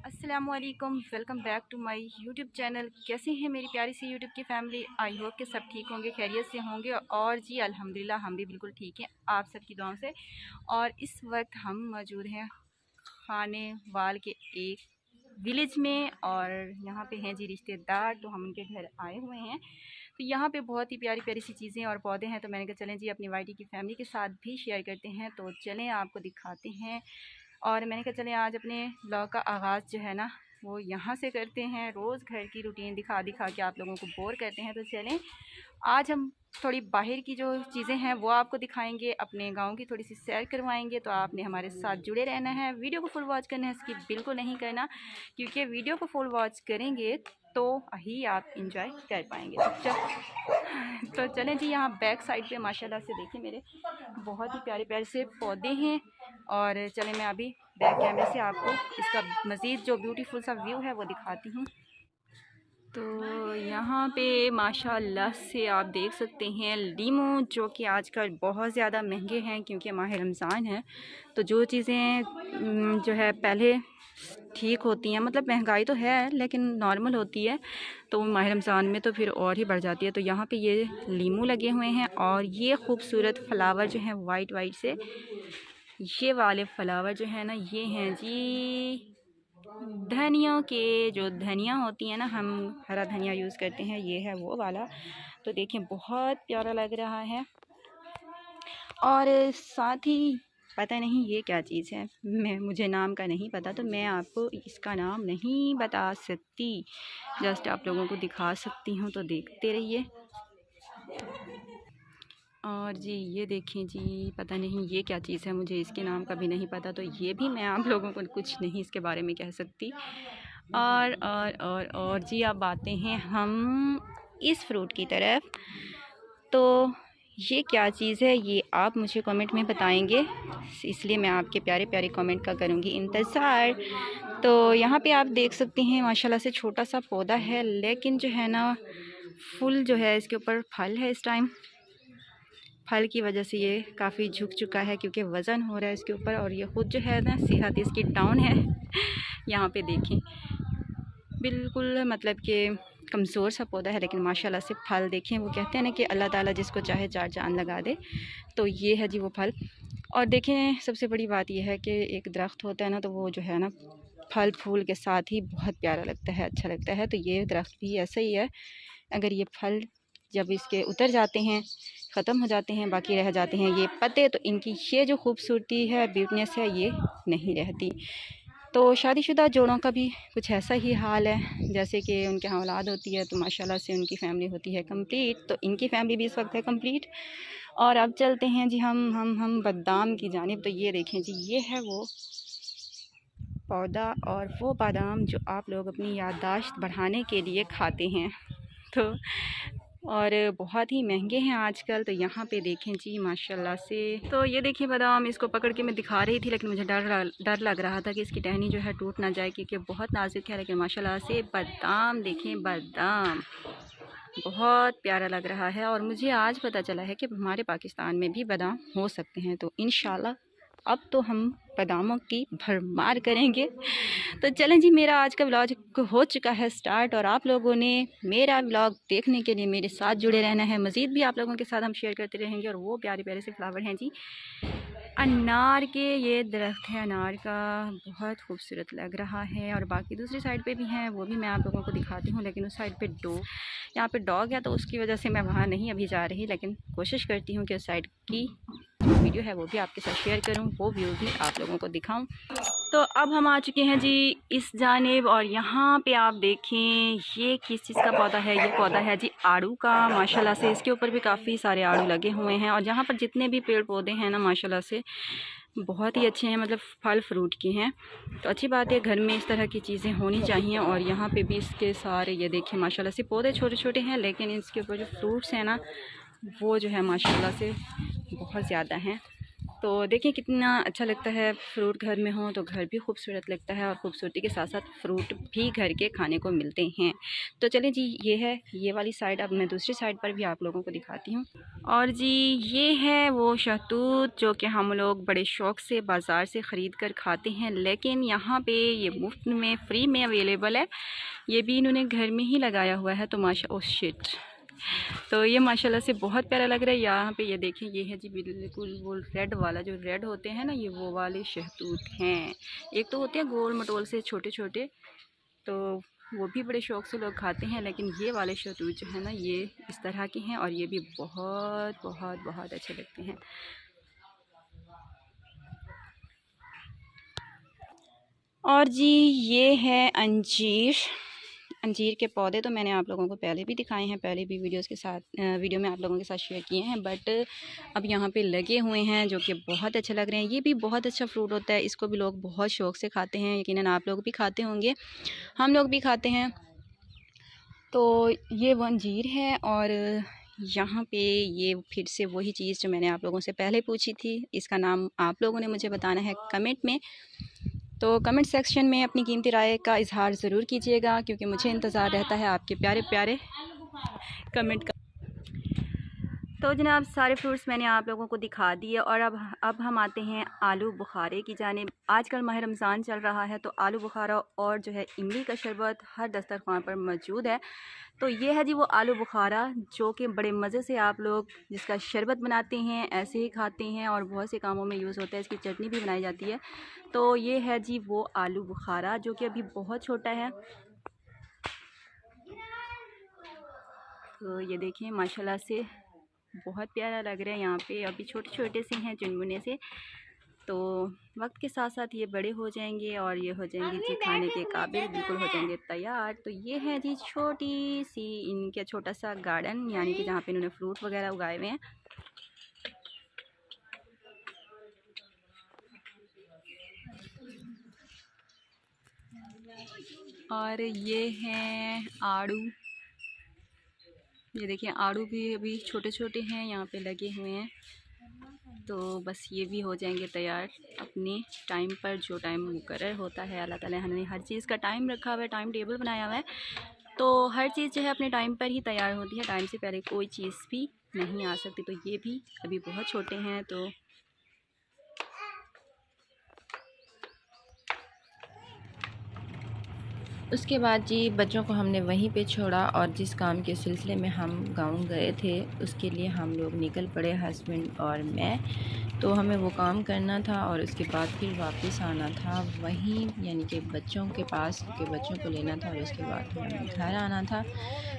अस्सलामुअलैकुम, welcome back to my YouTube channel. कैसे हैं मेरी प्यारी सी यूट्यूब की फैमिली? आई होप कि सब ठीक होंगे, खैरियत से होंगे। और जी अल्हम्दुलिल्लाह हम भी बिल्कुल ठीक हैं आप सबकी दुआओं से। और इस वक्त हम मौजूद हैं खाने वाल के एक विलेज में, और यहाँ पे हैं जी रिश्तेदार, तो हम उनके घर आए हुए हैं। तो यहाँ पे बहुत ही प्यारी प्यारी सी चीज़ें और पौधे हैं, तो मैंने कहा चलें जी अपनी वाइटी की फैमिली के साथ भी शेयर करते हैं। तो चलें आपको दिखाते हैं। और मैंने कहा चलें आज अपने ब्लॉग का आगाज़ जो है ना वो यहाँ से करते हैं। रोज़ घर की रूटीन दिखा दिखा के आप लोगों को बोर करते हैं, तो चलें आज हम थोड़ी बाहर की जो चीज़ें हैं वो आपको दिखाएंगे, अपने गांव की थोड़ी सी सैर करवाएंगे। तो आपने हमारे साथ जुड़े रहना है, वीडियो को फुल वॉच करना है, स्किप बिल्कुल नहीं करना, क्योंकि वीडियो को फुल वॉच करेंगे तो ही आप इंजॉय कर पाएंगे। तो चलें जी, यहाँ बैक साइड पे माशाल्लाह से देखिए मेरे बहुत ही प्यारे प्यारे से पौधे हैं। और चलें मैं अभी बैक कैमरे से आपको इसका मज़ीद जो ब्यूटीफुल सा व्यू है वो दिखाती हूँ। तो यहाँ पे माशाल्लाह से आप देख सकते हैं लीमू, जो कि आजकल बहुत ज़्यादा महंगे हैं क्योंकि माह रमज़ान है। तो जो चीज़ें जो है पहले ठीक होती हैं, मतलब महंगाई तो है लेकिन नॉर्मल होती है, तो माह रमज़ान में तो फिर और ही बढ़ जाती है। तो यहाँ पे ये लीमू लगे हुए हैं, और ये खूबसूरत फ्लावर जो हैं वाइट वाइट से, ये वाले फ्लावर जो है ना ये हैं जी धनिया के। जो धनिया होती है ना, हम हरा धनिया यूज़ करते हैं, ये है वो वाला। तो देखें बहुत प्यारा लग रहा है। और साथ ही पता नहीं ये क्या चीज़ है, मुझे नाम का नहीं पता, तो मैं आपको इसका नाम नहीं बता सकती, जस्ट आप लोगों को दिखा सकती हूँ। तो देखते रहिए। और जी ये देखें जी, पता नहीं ये क्या चीज़ है, मुझे इसके नाम का भी नहीं पता, तो ये भी मैं आप लोगों को कुछ नहीं इसके बारे में कह सकती। और जी अब आते हैं हम इस फ्रूट की तरफ। तो ये क्या चीज़ है ये आप मुझे कमेंट में बताएंगे, इसलिए मैं आपके प्यारे प्यारे कमेंट का करूँगी इंतज़ार। तो यहाँ पे आप देख सकते हैं माशाल्लाह से छोटा सा पौधा है, लेकिन जो है ना फुल जो है इसके ऊपर फल है इस टाइम। फल की वजह से ये काफ़ी झुक चुका है क्योंकि वज़न हो रहा है इसके ऊपर, और ये ख़ुद जो है ना सेहत इसकी डाउन है। यहाँ पे देखें बिल्कुल मतलब कि कमज़ोर सा पौधा है, लेकिन माशाल्लाह से फल देखें। वो कहते हैं ना कि अल्लाह ताला जिसको चाहे चार चांद लगा दे, तो ये है जी वो फल। और देखें सबसे बड़ी बात यह है कि एक दरख्त होता है ना, तो वो जो है ना फल फूल के साथ ही बहुत प्यारा लगता है, अच्छा लगता है। तो ये दरख्त भी ऐसा ही है, अगर ये फल जब इसके उतर जाते हैं, ख़त्म हो जाते हैं, बाकी रह जाते हैं ये पत्ते, तो इनकी ये जो खूबसूरती है, ब्यूटीनेस है, ये नहीं रहती। तो शादीशुदा जोड़ों का भी कुछ ऐसा ही हाल है, जैसे कि उनके यहाँ औलाद होती है तो माशाल्लाह से उनकी फ़ैमिली होती है कंप्लीट, तो इनकी फ़ैमिली भी इस वक्त है कंप्लीट। और अब चलते हैं जी हम बादाम की जानिब। तो ये देखें जी, ये है वो पौधा और वो बादाम जो आप लोग अपनी याददाश्त बढ़ाने के लिए खाते हैं। तो और बहुत ही महंगे हैं आजकल। तो यहाँ पे देखें जी माशाल्लाह से, तो ये देखिए बादाम, इसको पकड़ के मैं दिखा रही थी, लेकिन मुझे डर लग रहा था कि इसकी टहनी जो है टूट ना जाए, क्योंकि बहुत नाजुक है। लेकिन माशाल्लाह से बादाम देखें, बादाम बहुत प्यारा लग रहा है। और मुझे आज पता चला है कि हमारे पाकिस्तान में भी बादाम हो सकते हैं, तो इंशाल्लाह अब तो हम बादामों की भरमार करेंगे। तो चलें जी, मेरा आज का व्लॉग हो चुका है स्टार्ट, और आप लोगों ने मेरा व्लॉग देखने के लिए मेरे साथ जुड़े रहना है। मज़ीद भी आप लोगों के साथ हम शेयर करते रहेंगे। और वो प्यारे प्यारे से फ्लावर हैं जी अनार के, ये दरख्त है अनार का, बहुत खूबसूरत लग रहा है। और बाकी दूसरी साइड पे भी हैं, वो भी मैं आप लोगों को दिखाती हूँ। लेकिन उस साइड पे यहाँ पे डॉग है, तो उसकी वजह से मैं वहाँ नहीं अभी जा रही, लेकिन कोशिश करती हूँ कि उस साइड की जो वीडियो है वो भी आपके साथ शेयर करूँ, वो व्यू भी आप लोगों को दिखाऊँ। तो अब हम आ चुके हैं जी इस जानिब, और यहाँ पे आप देखें ये किस चीज़ का पौधा है। ये पौधा है जी आड़ू का। माशाल्लाह से इसके ऊपर भी काफ़ी सारे आड़ू लगे हुए हैं, और यहाँ पर जितने भी पेड़ पौधे हैं ना माशाल्लाह से बहुत ही अच्छे हैं, मतलब फल फ्रूट के हैं। तो अच्छी बात है, घर में इस तरह की चीज़ें होनी चाहिए। और यहाँ पे भी इसके सारे ये देखिए माशाल्लाह से पौधे छोटे छोटे हैं, लेकिन इसके ऊपर जो फ्रूट्स हैं ना वो जो है माशाल्लाह से बहुत ज़्यादा हैं। तो देखिए कितना अच्छा लगता है, फ्रूट घर में हो तो घर भी खूबसूरत लगता है और ख़ूबसूरती के साथ साथ फ्रूट भी घर के खाने को मिलते हैं। तो चलिए जी, ये है ये वाली साइड। अब मैं दूसरी साइड पर भी आप लोगों को दिखाती हूँ। और जी ये है वो शहतूत जो कि हम लोग बड़े शौक़ से बाज़ार से ख़रीद कर खाते हैं, लेकिन यहाँ पे ये मुफ्त में फ्री में अवेलेबल है। ये भी इन्होंने घर में ही लगाया हुआ है। तो माशा ओह शिट, तो ये माशाल्लाह से बहुत प्यारा लग रहा है। यहाँ पे ये देखें, ये है जी बिल्कुल वो रेड वाला, जो रेड होते हैं ना, ये वो वाले शहतूत हैं। एक तो होते हैं गोल मटोल से छोटे छोटे, तो वो भी बड़े शौक़ से लोग खाते हैं, लेकिन ये वाले शहतूत जो है ना, ये इस तरह के हैं और ये भी बहुत बहुत बहुत अच्छे लगते हैं। और जी ये है अंजीर। अंजीर के पौधे तो मैंने आप लोगों को पहले भी दिखाए हैं, पहले भी वीडियो में आप लोगों के साथ शेयर किए हैं, बट अब यहाँ पे लगे हुए हैं जो कि बहुत अच्छे लग रहे हैं। ये भी बहुत अच्छा फ्रूट होता है, इसको भी लोग बहुत शौक़ से खाते हैं। यकीनन आप लोग भी खाते होंगे, हम लोग भी खाते हैं। तो ये वो अंजीर है। और यहाँ पे ये फिर से वही चीज़ जो मैंने आप लोगों से पहले पूछी थी, इसका नाम आप लोगों ने मुझे बताना है कमेंट में। तो कमेंट सेक्शन में अपनी कीमती राय का इजहार ज़रूर कीजिएगा, क्योंकि मुझे इंतज़ार रहता है आपके प्यारे प्यारे कमेंट का। तो जनाब सारे फ्रूट्स मैंने आप लोगों को दिखा दिए और अब हम आते हैं आलू बुखारे की जानिब। आजकल माह रमज़ान चल रहा है, तो आलू बुखारा और जो है इमली का शरबत हर दस्तरखान पर मौजूद है। तो ये है जी वो आलू बुखारा जो कि बड़े मज़े से आप लोग जिसका शरबत बनाते हैं, ऐसे ही खाते हैं और बहुत से कामों में यूज़ होता है। इसकी चटनी भी बनाई जाती है। तो ये है जी वो आलू बुखारा जो कि अभी बहुत छोटा है। तो ये देखें माशाल्लाह से बहुत प्यारा लग रहा है। यहाँ पे अभी छोटे छोटे से हैं, चुनमुने से। तो वक्त के साथ साथ ये बड़े हो जाएंगे और ये हो जाएंगे जी खाने के काबिल, बिल्कुल हो जाएंगे तैयार। तो ये है जी छोटी सी इनका छोटा सा गार्डन, यानी कि जहाँ पे इन्होंने फ्रूट वगैरह उगाए हुए हैं। और ये हैं आड़ू। ये देखिए आड़ू भी अभी छोटे छोटे हैं, यहाँ पे लगे हुए हैं। तो बस ये भी हो जाएंगे तैयार अपने टाइम पर, जो टाइम मुकर्रर होता है। अल्लाह ताला ने हर चीज़ का टाइम रखा हुआ है, टाइम टेबल बनाया हुआ है। तो हर चीज़ जो है अपने टाइम पर ही तैयार होती है, टाइम से पहले कोई चीज़ भी नहीं आ सकती। तो ये भी अभी बहुत छोटे हैं। तो उसके बाद जी बच्चों को हमने वहीं पे छोड़ा और जिस काम के सिलसिले में हम गाँव गए थे उसके लिए हम लोग निकल पड़े, हस्बैंड और मैं। तो हमें वो काम करना था और उसके बाद फिर वापस आना था वहीं, यानी कि बच्चों के पास, क्योंकि बच्चों को लेना था और उसके बाद फिर हमें घर आना था।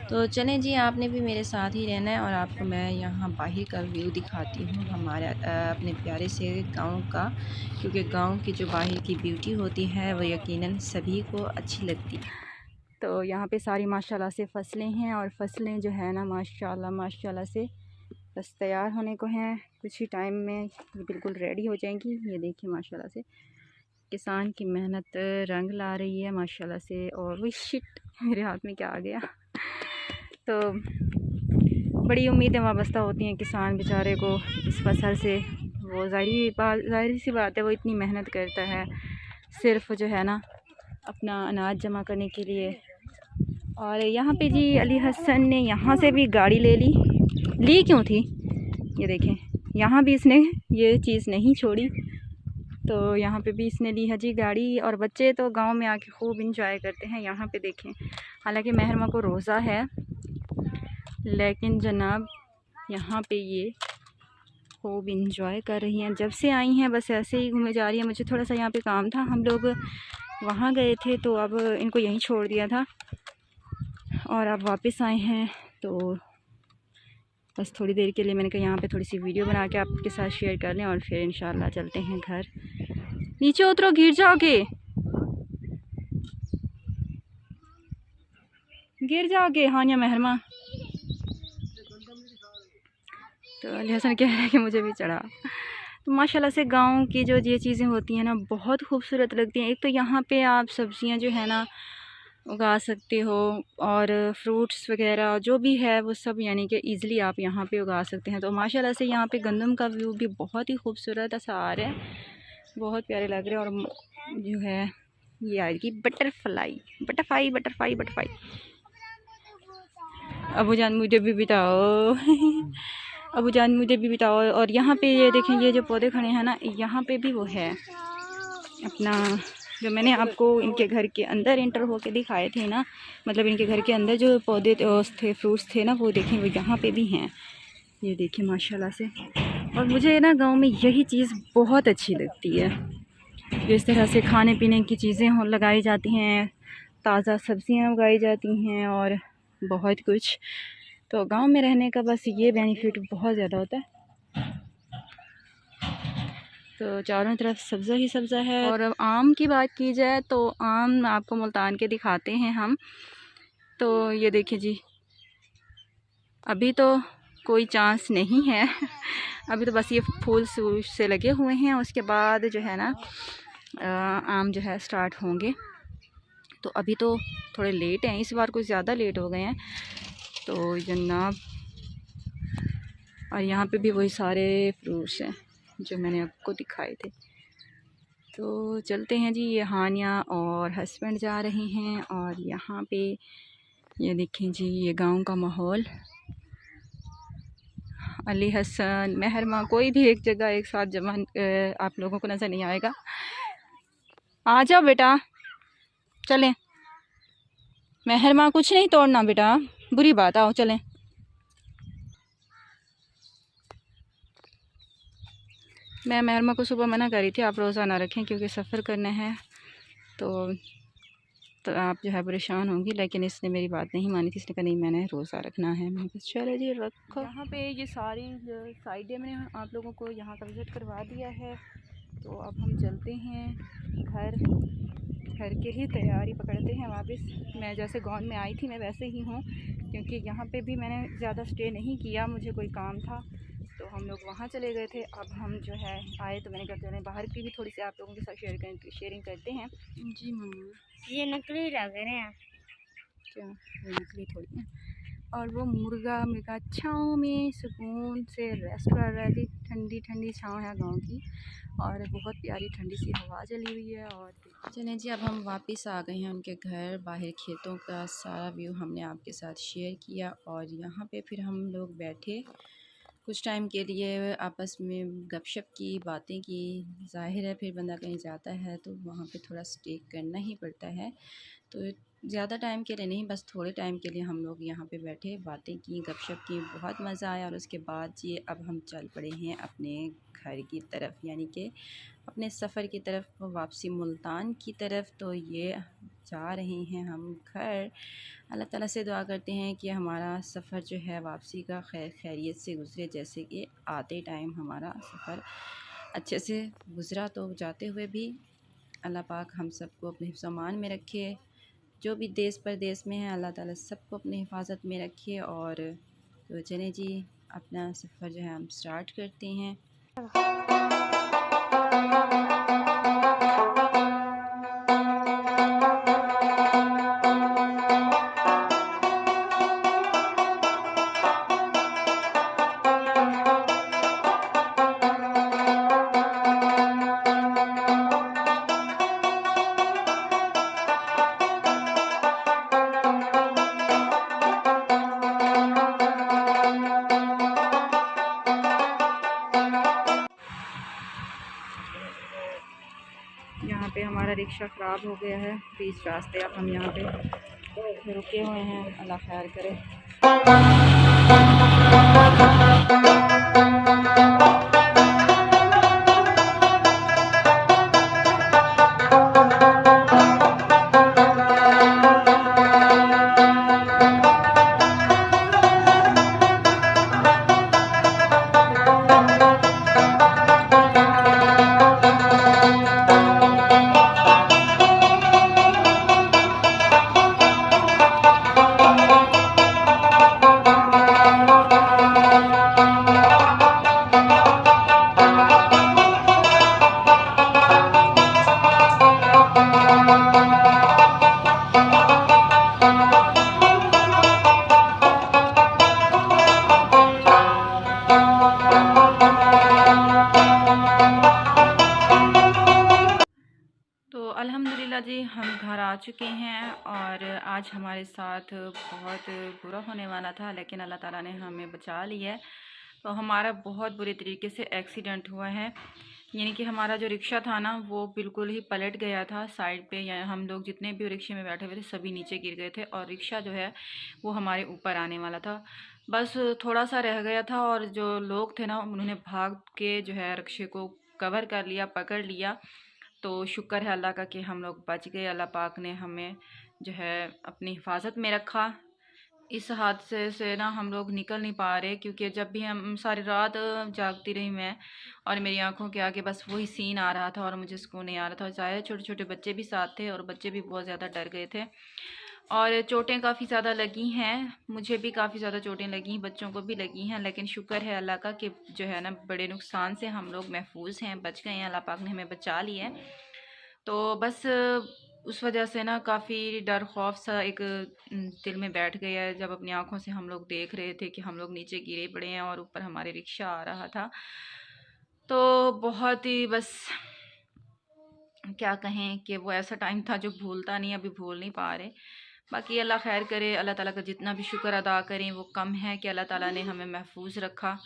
तो चलें जी, आपने भी मेरे साथ ही रहना है और आपको मैं यहाँ बाहर का व्यू दिखाती हूँ हमारे अपने प्यारे से गाँव का, क्योंकि गाँव की जो बाहर की ब्यूटी होती है वो यकीनन सभी को अच्छी लगती है। तो यहाँ पे सारी माशाल्लाह से फसलें हैं और फसलें जो है ना माशाल्लाह से बस तैयार होने को हैं। कुछ ही टाइम में ये बिल्कुल रेडी हो जाएंगी। ये देखिए माशाल्लाह से किसान की मेहनत रंग ला रही है माशाल्लाह से। और वो शिट, मेरे हाथ में क्या आ गया। तो बड़ी उम्मीदें वाबस्ता होती हैं किसान बेचारे को इस फसल से। वो ज़ाहिर सी बात है, वो इतनी मेहनत करता है सिर्फ जो है ना अपना अनाज जमा करने के लिए। और यहाँ पे जी अली हसन ने यहाँ से भी गाड़ी ले ली क्यों थी, ये देखें यहाँ भी इसने ये चीज़ नहीं छोड़ी। तो यहाँ पे भी इसने ली है जी गाड़ी। और बच्चे तो गांव में आके खूब इंजॉय करते हैं। यहाँ पे देखें, हालांकि महरमा को रोज़ा है, लेकिन जनाब यहाँ पे ये खूब इंजॉय कर रही हैं। जब से आई हैं बस ऐसे ही घूमे जा रही हैं। मुझे थोड़ा सा यहाँ पे काम था, हम लोग वहाँ गए थे, तो अब इनको यहीं छोड़ दिया था और अब वापस आए हैं। तो बस थोड़ी देर के लिए मैंने कहा यहाँ पे थोड़ी सी वीडियो बना के आपके साथ शेयर कर लें और फिर इंशाल्लाह चलते हैं घर। नीचे उतरो, गिर जाओगे, गिर जाओगे हानिया महरमा। तो अली हसन कह रहा है कि मुझे भी चढ़ा। तो माशाल्लाह से गांव की जो ये चीज़ें होती हैं ना बहुत खूबसूरत लगती हैं। एक तो यहाँ पे आप सब्ज़ियाँ जो है ना उगा सकते हो। और फ्रूट्स वगैरह जो भी है वो सब यानी कि ईज़िली आप यहाँ पे उगा सकते हैं। तो माशाल्लाह से यहाँ पे गंदम का व्यू भी बहुत ही खूबसूरत सा आ रहा है, बहुत प्यारे लग रहे हैं। और जो है ये आएगी butterfly butterfly butterfly butterfly. Abu जान मुझे भी बिताओ अबू जान मुझे भी बिताओ। और यहाँ पे ये देखें, ये जो पौधे खड़े हैं ना, यहाँ पे भी वो है अपना, जो मैंने आपको इनके घर के अंदर इंटर होके दिखाए थे ना, मतलब इनके घर के अंदर जो पौधे थे, फ्रूट्स थे ना, वो देखें वो यहाँ पे भी हैं। ये देखें माशाल्लाह से। और मुझे ना गांव में यही चीज़ बहुत अच्छी लगती है, जिस तरह से खाने पीने की चीज़ें लगाई जाती हैं, ताज़ा सब्जियां उगाई जाती हैं और बहुत कुछ। तो गांव में रहने का बस ये बेनिफिट बहुत ज़्यादा होता है। तो चारों तरफ सब्ज़ा ही सब्ज़ा है। और अब आम की बात की जाए तो आम आपको मुल्तान के दिखाते हैं हम। तो ये देखिए जी, अभी तो कोई चांस नहीं है अभी तो बस ये फूल से लगे हुए हैं, उसके बाद जो है ना आम जो है स्टार्ट होंगे। तो अभी तो थोड़े लेट हैं, इस बार कुछ ज़्यादा लेट हो गए हैं। तो जनाब, और यहाँ पे भी वही सारे फ्रूट्स हैं जो मैंने आपको दिखाए थे। तो चलते हैं जी। ये हानिया और हस्बैंड जा रहे हैं। और यहाँ पे ये देखें जी, ये गांव का माहौल। अली हसन, महरमा, कोई भी एक जगह एक साथ जमा आप लोगों को नज़र नहीं आएगा। आ जाओ बेटा, चलें। महरमा कुछ नहीं तोड़ना बेटा, बुरी बात, आओ चलें। मैं महरमा को सुबह मना करी थी आप रोज़ा ना रखें क्योंकि सफ़र करना है, तो आप जो है परेशान होंगी, लेकिन इसने मेरी बात नहीं मानी थी। इसने कहा नहीं मैंने रोज़ा रखना है। मैंने कहा चलो जी रखो। यहाँ पे ये सारी साइडें मैंने आप लोगों को यहाँ का विज़िट करवा दिया है। तो अब हम चलते हैं घर के ही तैयारी पकड़ते हैं वापस। मैं जैसे गाँव में आई थी मैं वैसे ही हूँ, क्योंकि यहाँ पे भी मैंने ज़्यादा स्टे नहीं किया, मुझे कोई काम था तो हम लोग वहाँ चले गए थे। अब हम जो है आए तो मैंने कहा चलें बाहर की भी थोड़ी सी आप लोगों के साथ शेयरिंग करते हैं। जी मम्मा, ये नकली लग रहे हैं। क्या ये नकली थोड़ी है। और वो मुर्गा छाँव में सुकून से रेस्ट कर रहा है। ठंडी ठंडी छाँव है गांव की और बहुत प्यारी ठंडी सी हवा चली हुई है। और चलें जी, अब हम वापस आ गए हैं उनके घर। बाहर खेतों का सारा व्यू हमने आपके साथ शेयर किया और यहाँ पे फिर हम लोग बैठे कुछ टाइम के लिए, आपस में गपशप की, बातें की। ज़ाहिर है फिर बंदा कहीं जाता है तो वहाँ पे थोड़ा स्टे करना ही पड़ता है। तो ज़्यादा टाइम के लिए नहीं, बस थोड़े टाइम के लिए हम लोग यहाँ पे बैठे, बातें की, गपशप की, बहुत मज़ा आया। और उसके बाद ये अब हम चल पड़े हैं अपने घर की तरफ, यानी कि अपने सफ़र की तरफ, वापसी मुल्तान की तरफ। तो ये जा रहे हैं हम घर। अल्लाह ताला से दुआ करते हैं कि हमारा सफ़र जो है वापसी का खैरियत से गुज़रे, जैसे कि आते टाइम हमारा सफ़र अच्छे से गुज़रा। तो जाते हुए भी अल्लाह पाक हम सबको अपने हिफ्ज़-ओ-अमान में रखे। जो भी देश परदेश में है अल्लाह ताला सबको अपनी हिफाजत में रखे। और तो चलें जी, अपना सफ़र जो है हम स्टार्ट करते हैं। यहाँ पे हमारा रिक्शा ख़राब हो गया है बीच रास्ते। अब हम यहाँ पे रुके हुए हैं, अल्लाह खैर करे। चुके हैं और आज हमारे साथ बहुत बुरा होने वाला था, लेकिन अल्लाह ताला ने हमें बचा लिया है। तो हमारा बहुत बुरे तरीके से एक्सीडेंट हुआ है, यानी कि हमारा जो रिक्शा था ना वो बिल्कुल ही पलट गया था साइड पे। या हम लोग जितने भी रिक्शे में बैठे हुए थे सभी नीचे गिर गए थे और रिक्शा जो है वो हमारे ऊपर आने वाला था। बस थोड़ा सा रह गया था और जो लोग थे ना उन्होंने भाग के जो है रिक्शे को कवर कर लिया, पकड़ लिया। तो शुक्र है अल्लाह का कि हम लोग बच गए। अल्लाह पाक ने हमें जो है अपनी हिफाजत में रखा। इस हादसे से ना हम लोग निकल नहीं पा रहे, क्योंकि जब भी हम सारी रात जागती रही मैं, और मेरी आंखों के आगे बस वही सीन आ रहा था और मुझे सुकून नहीं आ रहा था। चाहे छोटे छोटे बच्चे भी साथ थे और बच्चे भी बहुत ज़्यादा डर गए थे और चोटें काफ़ी ज़्यादा लगी हैं। मुझे भी काफ़ी ज़्यादा चोटें लगी, बच्चों को भी लगी हैं, लेकिन शुक्र है अल्लाह का कि जो है ना बड़े नुकसान से हम लोग महफूज हैं, बच गए हैं। अल्लाह पाक ने हमें बचा लिया है। तो बस उस वजह से ना काफ़ी डर खौफ सा एक दिल में बैठ गया है, जब अपनी आंखों से हम लोग देख रहे थे कि हम लोग नीचे गिरे पड़े हैं और ऊपर हमारे रिक्शा आ रहा था। तो बहुत ही बस क्या कहें कि वो ऐसा टाइम था जो भूलता नहीं, अभी भूल नहीं पा रहे। बाकी अल्लाह खैर करे, अल्लाह ताला का जितना भी शुक्र अदा करें वो कम है कि अल्लाह ताला ने हमें महफूज रखा।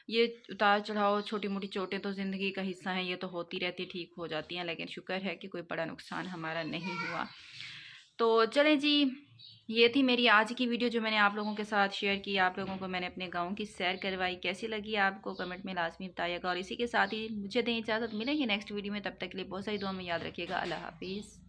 ये उतार चढ़ाव, छोटी मोटी चोटें तो ज़िंदगी का हिस्सा हैं, ये तो होती रहती, ठीक हो जाती हैं, लेकिन शुक्र है कि कोई बड़ा नुकसान हमारा नहीं हुआ। तो चलें जी, ये थी मेरी आज की वीडियो जो मैंने आप लोगों के साथ शेयर की। आप लोगों को मैंने अपने गांव की सैर करवाई, कैसी लगी आपको कमेंट में लाजमी बताइएगा। और इसी के साथ ही मुझे दें इजाज़त, मिलेंगे नेक्स्ट वीडियो में। तब तक के लिए बहुत सारी दुआ में याद रखिएगा। अल्लाह हाफिज़।